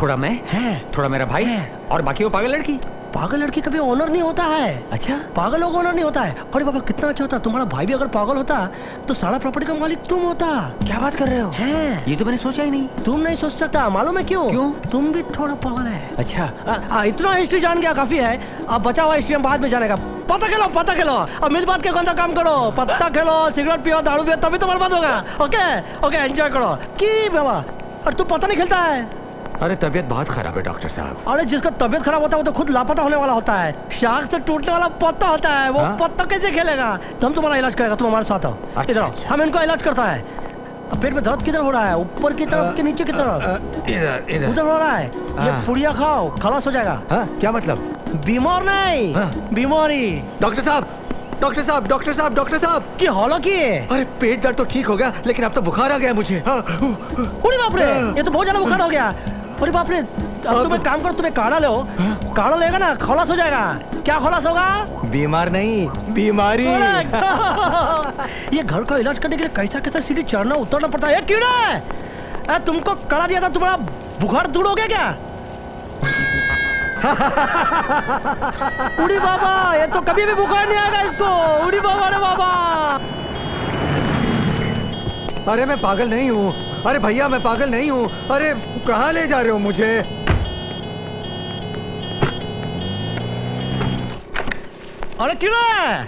Speaker 1: थोड़ा मैं
Speaker 3: है,
Speaker 1: थोड़ा मेरा भाई
Speaker 3: है,
Speaker 1: और बाकी वो पागल लड़की।
Speaker 3: पागल लड़की कभी ओनर नहीं होता है।
Speaker 1: अच्छा?
Speaker 3: पागल लोग ओनर नहीं होता है। अरे बाबा कितना अच्छा होता, तुम्हारा भाई भी अगर पागल होता तो सारा प्रॉपर्टी का मालिक तुम होता।
Speaker 1: क्या बात कर रहे हो?
Speaker 3: है,
Speaker 1: ये तो मैंने सोचा ही नहीं।
Speaker 3: तुम नहीं सोच सकता, मालूम है क्यों?
Speaker 1: क्यों?
Speaker 3: तुम भी थोड़ा पागल है।
Speaker 1: अच्छा
Speaker 3: इतना हिस्ट्री जान गया काफी है। अब बचा हुआ हिस्ट्री हम बाद में जानेगा। पता खेलो, पता खेलो। अब मिल बात के गंदा काम करो, पत्ता खेलो, सिगरेट पियो, दारू पियो, तभी तो बर्बाद होगा। ओके ओके, एंजॉय करो। की बाबा, और तू पता नहीं खेलता है?
Speaker 1: अरे तबीयत बहुत खराब है डॉक्टर साहब।
Speaker 3: अरे जिसका तबीयत खराब होता है वो तो खुद लापता होने वाला होता है। शाख से टूटने वाला पत्ता होता है, वो पत्ता कैसे खेलेगा? तो हम तुम्हारा इलाज करेगा, तुम हमारे साथ आओ। इधर आओ, हम इनका इलाज करता है। अब पेट में दर्द किधर हो रहा है? ऊपर की तरफ कि नीचे की तरफ?
Speaker 1: इधर
Speaker 3: उधर हो रहा है। ये पुड़िया खाओ, खलास हो जाएगा।
Speaker 1: क्या मतलब?
Speaker 3: बीमार नहीं, बीमारी।
Speaker 9: डॉक्टर साहब, डॉक्टर साहब, डॉक्टर साहब, डॉक्टर साहब
Speaker 3: की हॉलो की?
Speaker 9: अरे पेट दर्द तो ठीक हो गया लेकिन अब तो बुखार आ गया मुझे।
Speaker 3: अरे बाप रे, ये तो बहुत ज्यादा बुखार हो गया। अरे बाप रे, अब तुम एक काम करो, तुम्हें काढ़ा लो। काढ़ा लेगा ना, खलास हो जाएगा। क्या खलास होगा?
Speaker 9: बीमार नहीं, बीमारी।
Speaker 3: ये घर का इलाज करने के लिए कैसा कैसा सीढ़ी चढ़ना उतरना पड़ता है। क्यों ना तुमको काढ़ा दिया था, तुम्हारा बुखार दूर हो गया क्या? उड़ी बाबा, ये तो कभी भी बुखार नहीं आएगा इसको। उड़ी बाबा रे बाबा।
Speaker 9: अरे मैं पागल नहीं हूँ। अरे भैया मैं पागल नहीं हूँ। अरे कहाँ ले जा रहे हो मुझे?
Speaker 3: अरे क्यों है?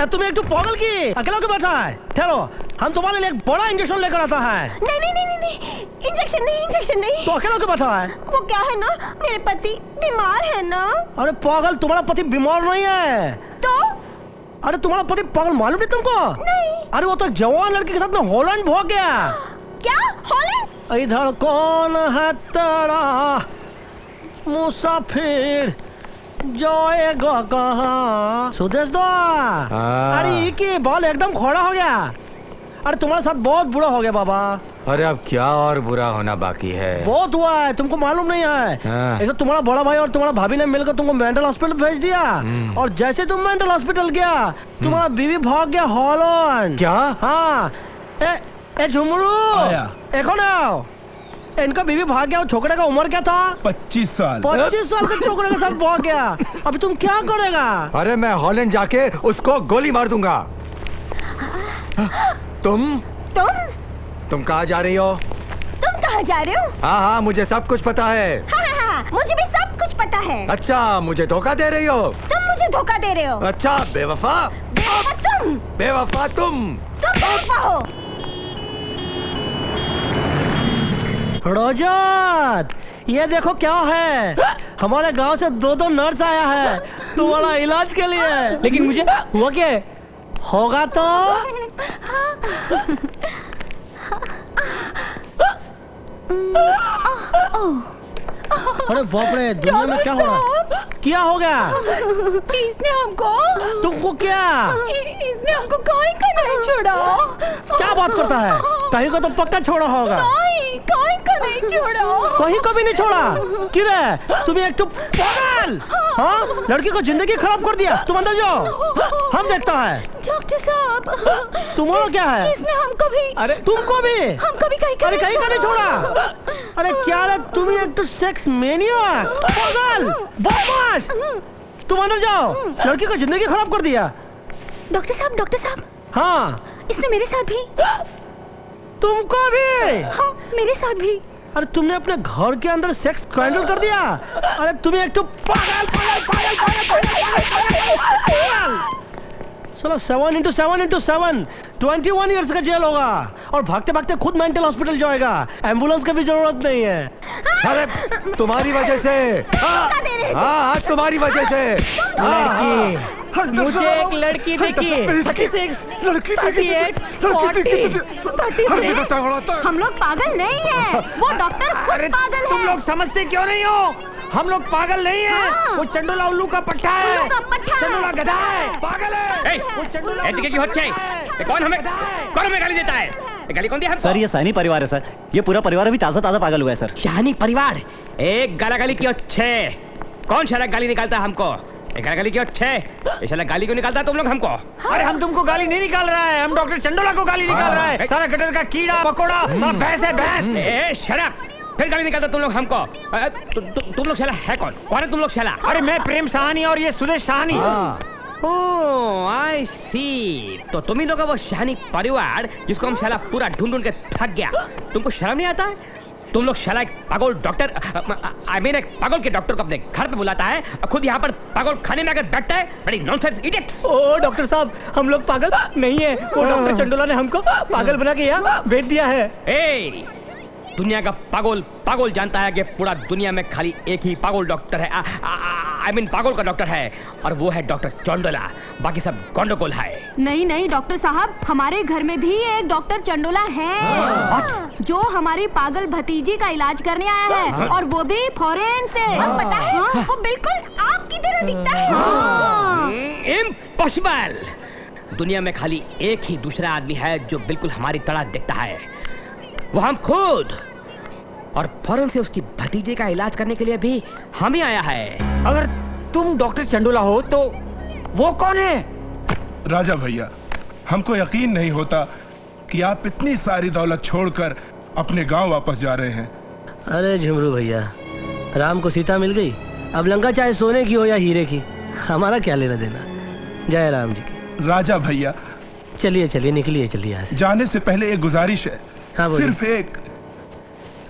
Speaker 3: तुम एक तो पागल की अकेला क्यों बैठा है? ठहरो, हम तुम्हारे लिए एक बड़ा इंजेक्शन लेकर आता है।
Speaker 5: नहीं नहीं नहीं नहीं, इंजेक्शन नहीं, इंजेक्शन नहीं।
Speaker 3: तो अकेला क्यों बैठा है?
Speaker 5: वो क्या है ना, मेरे पति बीमार है ना।
Speaker 3: अरे पागल, तुम्हारा पति बीमार नहीं है।
Speaker 5: तो?
Speaker 3: अरे तुम्हारा पति पागल मालूम नहीं तुमको?
Speaker 5: नहीं।
Speaker 3: अरे वो तो जवान लड़की के साथ में हॉलैंड भाग गया।
Speaker 5: क्या? हॉलैंड?
Speaker 3: इधर कौन है तेरा मुसाफिर, जाएगा कहाँ? सुदेश दो। अरे ये की बाल एकदम खोड़ा हो गया। अरे तुम्हारे साथ बहुत बुरा हो गया बाबा।
Speaker 7: अरे अब क्या और बुरा होना बाकी है?
Speaker 3: बहुत हुआ है, तुमको मालूम नहीं है। एक तो तुम्हारा बड़ा भाई और तुम्हारा भाभी ने मिलकर तुमको मेंटल हॉस्पिटल भेज दिया। और जैसे तुम मेंटल हॉस्पिटल गया, तुम्हारा बीवी भाग गया हॉलैंड।
Speaker 9: क्या?
Speaker 3: हाँ। ए झुमरू, देखो ना, इनका बीवी भाग गया। छोकरे का उम्र क्या था?
Speaker 4: 25 साल।
Speaker 3: 25 साल के छोकरे के साथ भाग गया। अभी तुम क्या करेगा?
Speaker 9: अरे मैं हॉलैंड जाके उसको गोली मार दूंगा। तुम कहाँ जा रही हो?
Speaker 5: तुम कहाँ जा रहे हो?
Speaker 9: हाँ हाँ, मुझे सब कुछ पता है।
Speaker 5: हाँ, मुझे भी सब कुछ पता है।
Speaker 9: अच्छा, मुझे धोखा दे रही हो?
Speaker 5: तुम मुझे धोखा दे रहे हो।
Speaker 9: अच्छा, बेवफा।
Speaker 5: तुम
Speaker 9: बेवफा तुम
Speaker 5: बेवफा हो।
Speaker 3: रोजत, ये देखो क्या है। हमारे गांव से 2 नर्स आया है तुम्हारा इलाज के लिए। लेकिन मुझे हुआ क्या होगा तो? अरे बाप रे, दुनिया में क्या हो रहा है? क्या हो गया?
Speaker 5: इसने हमको
Speaker 3: तुमको क्या?
Speaker 5: इसने हमको कहीं का नहीं छोड़ा।
Speaker 3: क्या बात करता है? कहीं को तो पक्का छोड़ा होगा।
Speaker 5: नहीं, कहीं को नहीं छोड़ा।
Speaker 3: कहीं को भी नहीं छोड़ा। किरे तुम एक तो पागल, हाँ लड़की को जिंदगी खराब कर दिया। तुम अंदर जाओ, हम देखता है।
Speaker 5: डॉक्टर साहब
Speaker 3: तुम्हारा क्या है?
Speaker 5: इसने हमको भी,
Speaker 3: अरे तुमको भी,
Speaker 5: हमको भी कहीं
Speaker 3: अरे कहीं का नहीं छोड़ा। अरे क्या रे तुम एक तो सेक्स मेनिया, पागल, बदमाश। तुम अंदर जाओ, लड़की को जिंदगी खराब कर दिया।
Speaker 5: डॉक्टर साहब
Speaker 3: हाँ
Speaker 5: इसने मेरे साथ भी।
Speaker 3: तुमको भी?
Speaker 5: हाँ मेरे साथ भी।
Speaker 3: अरे तुमने अपने घर के अंदर सेक्स स्कैंडल कर दिया। अरे तुम्हें एक तो पागल चलो 7x7 21 ईयर्स का जेल होगा और भागते भागते खुद मेंटल हॉस्पिटल जाएगा। एम्बुलेंस की भी जरूरत नहीं है।
Speaker 9: अरे तुम्हारी वजह से, हाँ तुम्हारी वजह से।
Speaker 1: मुझे एक लड़की दिखी 36, 38, 40।
Speaker 5: हम लोग पागल नहीं है, वो डॉक्टर खुद पागल है।
Speaker 1: तुम लोग समझते क्यों नहीं हो? हम लोग पागल नहीं है।
Speaker 5: हाँ।
Speaker 1: वो चंडोला उल्लू का पट्टा है,
Speaker 5: उल्लू का पट्टा है।
Speaker 1: चंडोला गधा है, पागल है। वो चंडोला कौन हमें गाली देता है? ये गाली कौन दिया हमको?
Speaker 10: सर ये साहनी परिवार है सर, ये पूरा परिवार अभी ताजा पागल हुआ है सर।
Speaker 1: शाहनी परिवार एक गाली क्यों अच्छे? कौन शाला गाली निकालता है हमको? गाली क्यों अच्छे? ये शाला गाली क्यों निकालता है तुम लोग हमको?
Speaker 3: अरे हम तुमको गाली नहीं निकाल रहा है, हम डॉक्टर चंडोला को गाली निकाल रहा है। सारा गटर का कीड़ा पकोड़ा सब भैंस है भैंस।
Speaker 1: शराब फिर गाली निकालता तुम लोग हमको। तुम लोग शाला है कौन है तुम लोग शाला?
Speaker 3: अरे मैं प्रेम साहनी और ये सुदेश साहनी।
Speaker 1: ओह आई सी। तो तुम ही लोग वो शाहनी परिवार जिसको हम शाला पूरा ढूंढ के थक गया। तुमको शर्म नहीं आता? तुम लोग शाला एक पागल डॉक्टर, आई मीन एक पागल के डॉक्टर को अपने घर पे बुलाता है, खुद यहाँ पर पागल खाने में आकर बैठता है। बड़ी नॉनसेंस इडियट।
Speaker 3: ओ डॉक्टर साहब हम लोग पागल नहीं है, वो डॉक्टर चंडोला ने हमको पागल बना के यहाँ भेज दिया है।
Speaker 1: ए, दुनिया का पागल जानता है कि पूरा दुनिया में खाली एक ही पागल डॉक्टर है, आई मीन पागल का डॉक्टर है, और वो है डॉक्टर चंडोला। बाकी सब गंडगोल है।
Speaker 5: नहीं डॉक्टर साहब, हमारे घर में भी एक डॉक्टर चंडोला है जो हमारी पागल भतीजी का इलाज करने आया है, और वो भी फॉरेन से। पता है वो बिल्कुल आपकी तरह दिखता है।
Speaker 1: इम्पॉसिबल। दुनिया में खाली एक ही दूसरा आदमी है जो बिल्कुल हमारी तरह दिखता है, वो हम खुद। और फौरन से उसकी भतीजे का इलाज करने के लिए भी हम ही आया है।
Speaker 7: अगर तुम डॉक्टर चंडोला हो तो वो कौन है?
Speaker 11: राजा भैया, हमको यकीन नहीं होता कि आप इतनी सारी दौलत छोड़कर अपने गांव वापस जा रहे हैं।
Speaker 3: अरे झुमरू भैया, राम को सीता मिल गई, अब लंका चाहे सोने की हो या हीरे की, हमारा क्या लेना देना। जय राम जी की।
Speaker 11: राजा भैया
Speaker 3: चलिए चलिए निकलिए, चलिए यहाँ से।
Speaker 11: जाने से पहले एक गुजारिश है।
Speaker 3: हाँ
Speaker 11: सिर्फ एक।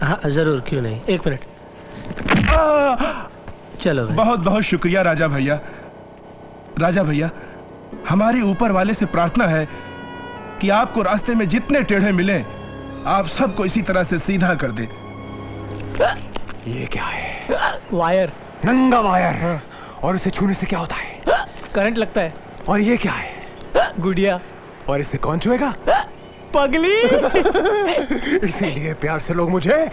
Speaker 3: हाँ जरूर, क्यों नहीं, एक मिनट। चलो भाई।
Speaker 11: बहुत बहुत शुक्रिया राजा भैया। राजा भैया, हमारी ऊपर वाले से प्रार्थना है कि आपको रास्ते में जितने टेढ़े मिले आप सबको इसी तरह से सीधा कर दे।
Speaker 9: ये क्या है?
Speaker 3: वायर,
Speaker 9: नंगा वायर। और इसे छूने से क्या होता है?
Speaker 3: करंट लगता है।
Speaker 9: और ये क्या है?
Speaker 3: गुड़िया।
Speaker 9: और इसे कौन छुएगा?
Speaker 3: पगली।
Speaker 9: इसीलिए प्यार से लोग मुझे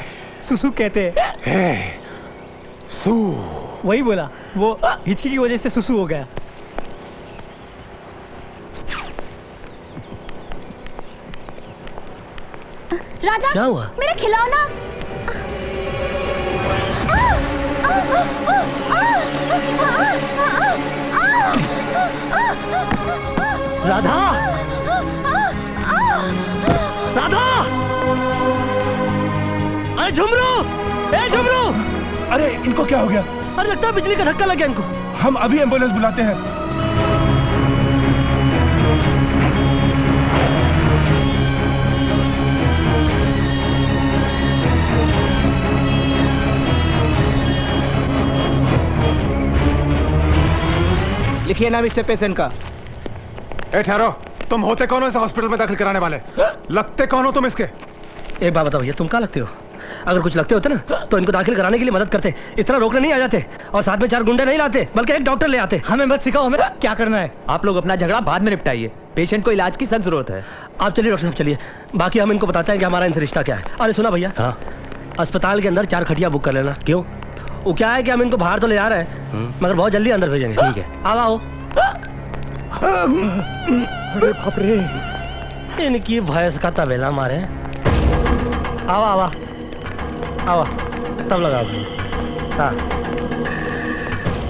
Speaker 3: सुसु कहते
Speaker 9: हैं। सू।
Speaker 3: वही बोला, वो हिचकी की वजह से सुसु हो गया।
Speaker 5: राजा,
Speaker 3: क्या हुआ?
Speaker 5: मेरा खिलौना।
Speaker 3: राधा, राधा, अरे झुमरू, ए झुमरू।
Speaker 11: अरे इनको क्या हो गया?
Speaker 3: अरे लगता है बिजली का धक्का लग गया इनको।
Speaker 11: हम अभी एम्बुलेंस बुलाते हैं।
Speaker 7: लिखिए नाम इससे पेशेंट का।
Speaker 9: ए ठहरो, तुम होते कौन हो इस हॉस्पिटल में दाखिल कराने वाले? लगते कौन हो तुम इसके?
Speaker 3: एक बात बताओ भैया, तुम क्या लगते हो? अगर कुछ लगते होते ना तो इनको दाखिल कराने के लिए मदद करते, इस तरह रोकने नहीं आ जाते, और साथ में 4 गुंडे नहीं लाते, बल्कि एक डॉक्टर ले आते। हमें मत सिखाओ हमें क्या करना है।
Speaker 10: आप लोग अपना झगड़ा बाद में निपटाइए, पेशेंट को इलाज की सख्त जरूरत है।
Speaker 3: आप चलिए डॉक्टर साहब, चलिए, बाकी हम इनको बताते हैं कि हमारा इनसे रिश्ता क्या है। अरे सुना भैया, हाँ, अस्पताल के अंदर 4 खटिया बुक कर लेना। क्यों? वो क्या है कि हम इनको बाहर तो ले जा रहे हैं, मगर बहुत जल्दी अंदर भेजेंगे। ठीक है, आओ।
Speaker 9: अरे बाप रे,
Speaker 3: इनकी भैंस का तबेला मारे। आवा आवा। आवा तब लगाओ। हाँ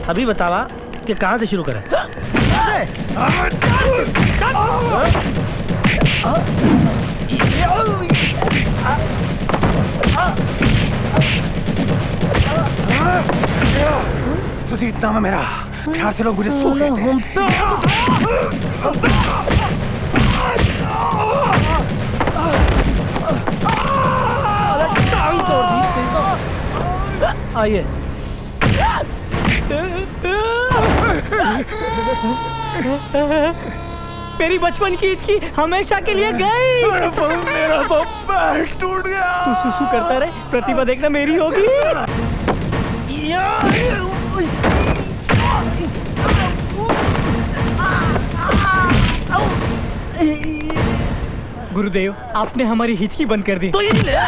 Speaker 3: अभी बतावा कि कहाँ से शुरू करें।
Speaker 9: सुजीत नाम है मेरा, प्यार से लोग मुझे सो कहते
Speaker 3: हैं। आइए। मेरी बचपन की इसकी हमेशा के लिए गई।
Speaker 9: मेरा पैर टूट गया।
Speaker 3: तू सुसु करता रहे, प्रतिभा देखना मेरी होगी।
Speaker 10: गुरुदेव, आपने हमारी हिचकी बंद कर दी।
Speaker 3: तो ये ले।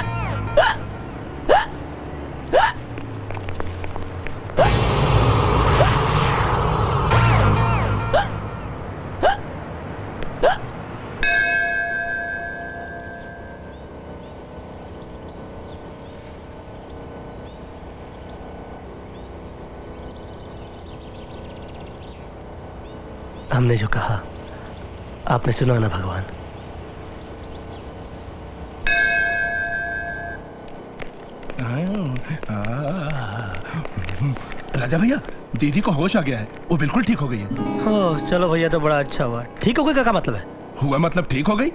Speaker 3: हमने जो कहा आपने सुना ना भगवान।
Speaker 11: राजा भैया, दीदी को होश आ गया है, वो बिल्कुल ठीक हो गई है।
Speaker 3: ओह चलो भैया, तो बड़ा अच्छा हुआ। ठीक हो गई का क्या मतलब है?
Speaker 11: हुआ मतलब ठीक हो गई,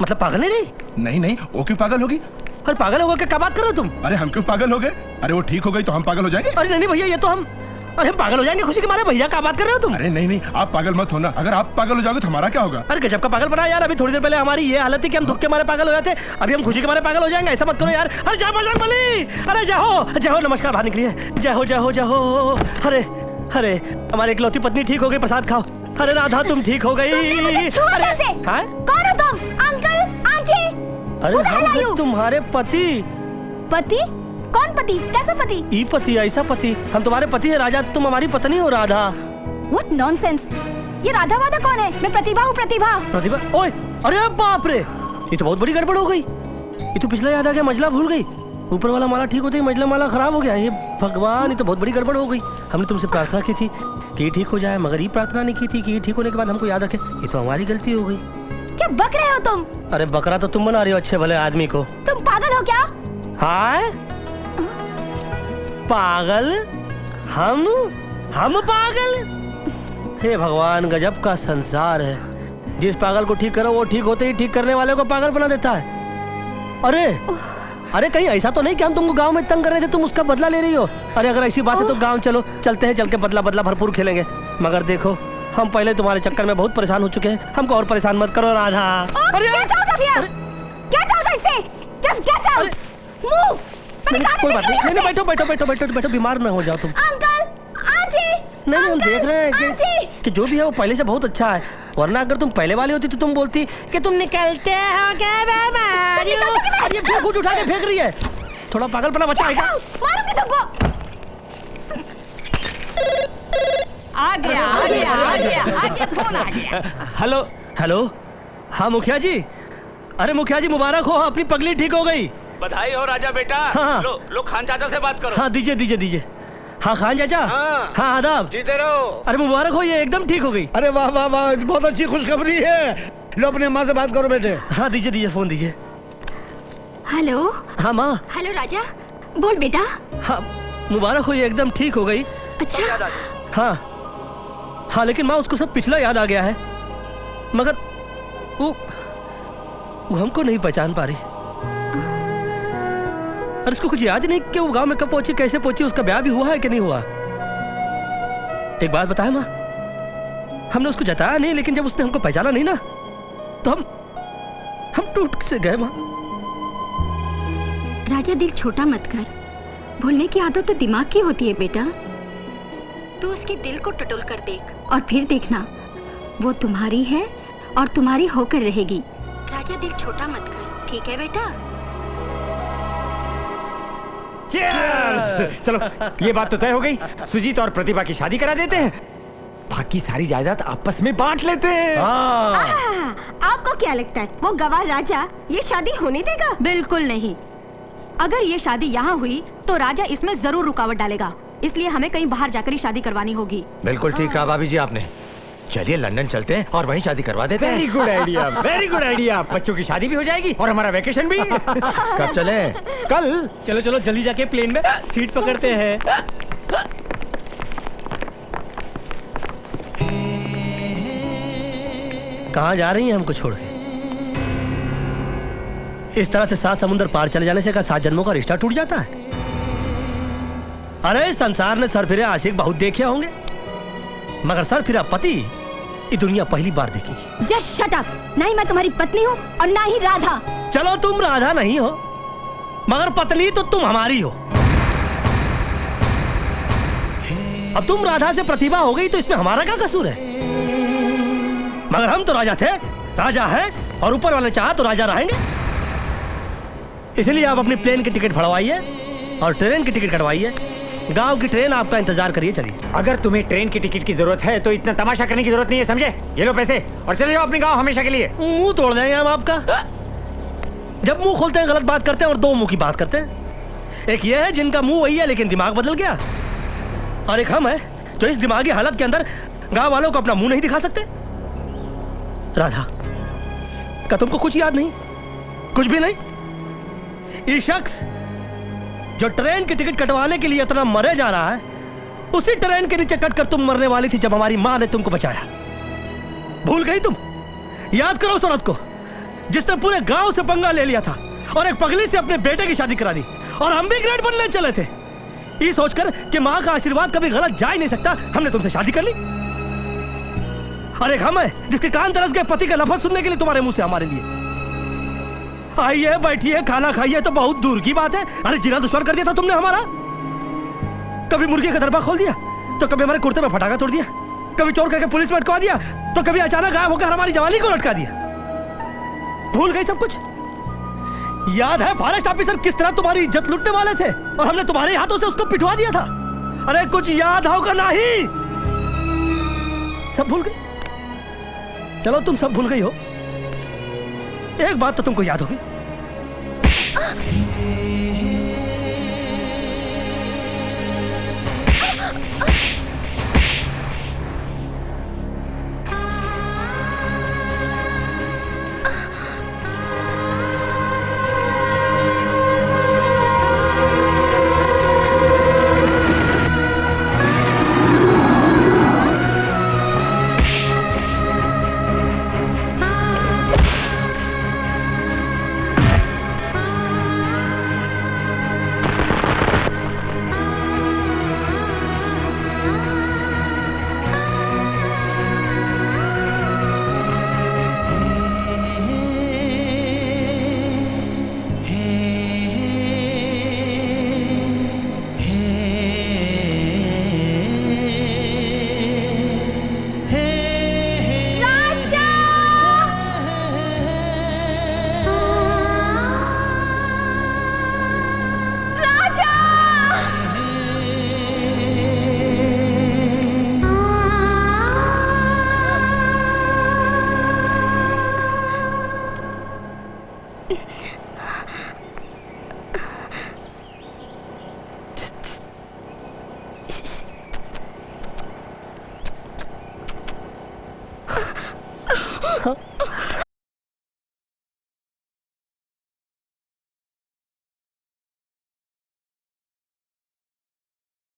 Speaker 3: मतलब पागल नहीं रही?
Speaker 11: नहीं नहीं, वो क्यों पागल होगी?
Speaker 3: अरे पागल हो गए क्या बात कर रहे हो तुम?
Speaker 11: अरे हम क्यों पागल हो गए? अरे वो ठीक हो गई तो हम पागल हो जाएंगे?
Speaker 3: अरे नहीं भैया, ये तो हम पागल हो जाएंगे खुशी के मारे। भैया क्या बात कर रहे हो तुम?
Speaker 11: अरे नहीं नहीं, आप पागल मत होना। अगर आप पागल हो जाओगे तो हमारा क्या होगा?
Speaker 3: अरे गजब का पागल बना यार। अभी थोड़ी देर पहले हमारी ये हालत थी कि हम दुख के मारे पागल हो जाते, अभी हम खुशी के मारे पागल हो जाएंगे। ऐसा मत करो यार। अरे जय बजरंगबली, अरे जय हो नमस्कार, बाहर निकलिए। जय हो जय हो जय हो। अरे अरे हमारी इकलौती पत्नी ठीक हो गई, प्रसाद खाओ। अरे राधा तुम ठीक हो गई।
Speaker 5: अरे कौन हो तुम? Uncle, aunty?
Speaker 3: अरे हम तुम्हारे पति।
Speaker 5: पति? कौन पति? कैसा पति?
Speaker 3: ई पति, ऐसा पति। हम तुम्हारे पति है राजा, तुम हमारी पत्नी हो राधा।
Speaker 5: What nonsense? ये राधा वादा कौन है? मैं प्रतिभा हूँ। प्रतिभा?
Speaker 3: ओए, अरे बाप रे, ये तो बहुत बड़ी गड़बड़ हो गई। ये तो पिछला याद आ गया, मजला भूल गई। ऊपर वाला माला ठीक होते ही मजला माला खराब हो गया। ये भगवान, ये तो बहुत बड़ी गड़बड़ हो गई। हमने तुमसे प्रार्थना की थी कि ये ठीक हो जाए, मगर ये प्रार्थना नहीं की थी कि ये ठीक होने के बाद हमको याद रखे। ये तो हमारी गलती हो गई।
Speaker 5: क्या बक रहे हो तुम?
Speaker 3: अरे बकरा तो तुम बना रही हो अच्छे भले आदमी को।
Speaker 5: तुम पागल हो क्या?
Speaker 3: हाय पागल? हम पागल? हे भगवान, गजब का संसार है। जिस पागल को ठीक करो वो ठीक होते ही ठीक करने वाले को पागल बना देता है। अरे कहीं ऐसा तो नहीं कि हम तुमको गांव में तंग कर रहे थे, तुम उसका बदला ले रही हो? अरे अगर ऐसी बात है तो गांव चलो, चलते हैं, चल के बदला भरपूर खेलेंगे। मगर देखो, हम पहले तुम्हारे चक्कर में बहुत परेशान हो चुके हैं, हमको और परेशान मत करो राधा।
Speaker 5: अरे क्या चाहता इससे? Just get out! Move!
Speaker 3: कोई बात नहीं, बैठो, बीमार न हो जाओ तुम।
Speaker 5: अंकल, आंटी,
Speaker 3: नहीं हम देख रहे हैं कि जो भी है वो पहले से बहुत अच्छा है। वरना अगर तुम पहले वाली होती तो तुम बोलती कि तुम निकलते हो क्या? ये फूट उठा के फेंक रही है। थोड़ा पागलपना बचा है क्या?
Speaker 5: मारूंगी तुमको।
Speaker 1: आ गया, फोन आ गया।
Speaker 3: हेलो, हाँ मुखिया जी। अरे मुखिया जी मुबारक हो, अपनी पगली ठीक हो गई।
Speaker 7: बधाई हो राजा बेटा।
Speaker 3: हाँ।
Speaker 7: लो खान चाचा से बात करो।
Speaker 3: हाँ दीजिए। हाँ खान चाचा। हाँ आदाब।
Speaker 7: जीते रहो।
Speaker 3: अरे मुबारक हो, ये एकदम ठीक हो गई।
Speaker 2: अरे वाह वाह वाह, बहुत अच्छी खुशखबरी है। लो अपने माँ से बात करो बेटे।
Speaker 3: हाँ दीजिए, फोन दीजिए।
Speaker 5: हेलो।
Speaker 3: हाँ माँ।
Speaker 5: हेलो राजा, बोल बेटा।
Speaker 3: हाँ मुबारक हो, ये एकदम ठीक हो गई।
Speaker 5: अच्छा।
Speaker 3: हाँ लेकिन माँ उसको सब पिछला याद आ गया है, मगर वो हमको नहीं पहचान पा रही। और इसको कुछ याद नहीं कि वो गांव में कब पहुंची, कैसे पहुंची, उसका ब्याह भी हुआ है कि नहीं हुआ। एक बात बताए माँ, हमने उसको जताया नहीं, लेकिन जब उसने हमको पहचाना नहीं ना तो हम टूट से गए माँ।
Speaker 5: राजा दिल छोटा मत कर, भूलने की आदत तो दिमाग की होती है बेटा। तू उसके दिल को टटोल कर देख और फिर देखना, वो तुम्हारी है और तुम्हारी होकर रहेगी। राजा दिल छोटा मत कर, ठीक है बेटा?
Speaker 10: चलो ये बात तो तय हो गई, सुजीत और प्रतिभा की शादी करा देते हैं, बाकी सारी जायदाद आपस में बांट लेते हैं।
Speaker 5: आपको क्या लगता है वो गवार राजा ये शादी होने देगा? बिल्कुल नहीं। अगर ये शादी यहाँ हुई तो राजा इसमें जरूर रुकावट डालेगा, इसलिए हमें कहीं बाहर जाकर ही शादी करवानी होगी।
Speaker 10: बिल्कुल ठीक कहा भाभी जी आपने। चलिए लंदन चलते हैं और वहीं शादी करवा देते हैं।
Speaker 7: Very good idea, very good idea. बच्चों की शादी भी हो जाएगी और हमारा वेकेशन भी।
Speaker 10: कब चले?
Speaker 7: कल।
Speaker 3: चलो चलो जल्दी जाके प्लेन में सीट पकड़ते हैं। कहाँ जा रही हैं हमको छोड़ के? इस तरह से 7 समुंदर पार चले जाने से क्या 7 जन्मों का रिश्ता टूट जाता है? अरे संसार ने सरफिरे आशिक बहुत देखे होंगे, मगर सरफिरा पति ये दुनिया पहली बार देखेगी।
Speaker 5: Just shut up. ना ही मैं तुम्हारी पत्नी हूँ और ना ही राधा।
Speaker 3: चलो तुम राधा नहीं हो, मगर पत्नी तो तुम हमारी हो। अब तुम राधा से प्रतिभा हो गई तो इसमें हमारा क्या कसूर है? मगर हम तो राजा थे, राजा है, और ऊपर वाले चाहा तो राजा रहेंगे। इसलिए आप अपनी प्लेन की टिकट फड़वाइए और ट्रेन की टिकट कटवाइए। गांव की ट्रेन आपका इंतजार करिए। चलिए।
Speaker 7: अगर तुम्हें ट्रेन की टिकट की जरूरत है तो इतना तमाशा करने की जरूरत नहीं है, समझे? ये लो पैसे और चले जाओ अपने गांव हमेशा के लिए।
Speaker 3: मुंह तोड़ देंगे हम आपका। जब मुंह खोलते हैं गलत बात करते हैं और 2 मुंह की बात करते हैं। एक ये है जिनका मुंह वही है लेकिन दिमाग बदल गया, और एक हम है जो इस दिमागी हालत के अंदर गांव वालों को अपना मुंह नहीं दिखा सकते। राधा, क्या तुमको कुछ याद नहीं? कुछ भी नहीं? ये शख्स जो ट्रेन की टिकट कटवाने के लिए इतना मरे जा रहा है, उसी ट्रेन के नीचे कटकर तुम मरने वाली थी जब हमारी मां ने तुमको बचाया। भूल गई तुम? याद करो उस औरत को जिसने पूरे गांव से पंगा ले लिया था और एक पगली से अपने बेटे की शादी करा दी, और हम भी ग्रेट बनने चले थे। ये सोचकर कि मां का आशीर्वाद कभी गलत जा ही नहीं सकता, हमने तुमसे शादी कर ली। और एक हम है जिसके कान तरस गए पति का लफ्ज सुनने के लिए तुम्हारे मुंह से हमारे लिए। आइए बैठिए, खाना खाइए तो बहुत दूर की बात है। अरे जीना दुश्मन कर दिया था तुमने हमारा। कभी मुर्गी का दरबा खोल दिया तो कभी हमारे कुर्ते में फटाका तोड़ दिया, कभी चोर करके पुलिस में अटका दिया तो कभी अचानक गायब होकर हमारी जवानी को लटका दिया। भूल गई सब कुछ? याद है फॉरेस्ट ऑफिसर किस तरह तुम्हारी इज्जत लूटने वाले थे और हमने तुम्हारे हाथों से उसको पिटवा दिया था? अरे कुछ याद होगा नहीं? सब भूल गई? चलो तुम सब भूल गई हो, एक बात तो तुमको याद होगी।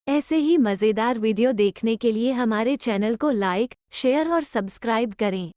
Speaker 12: ऐसे ही मज़ेदार वीडियो देखने के लिए हमारे चैनल को लाइक, शेयर और सब्सक्राइब करें।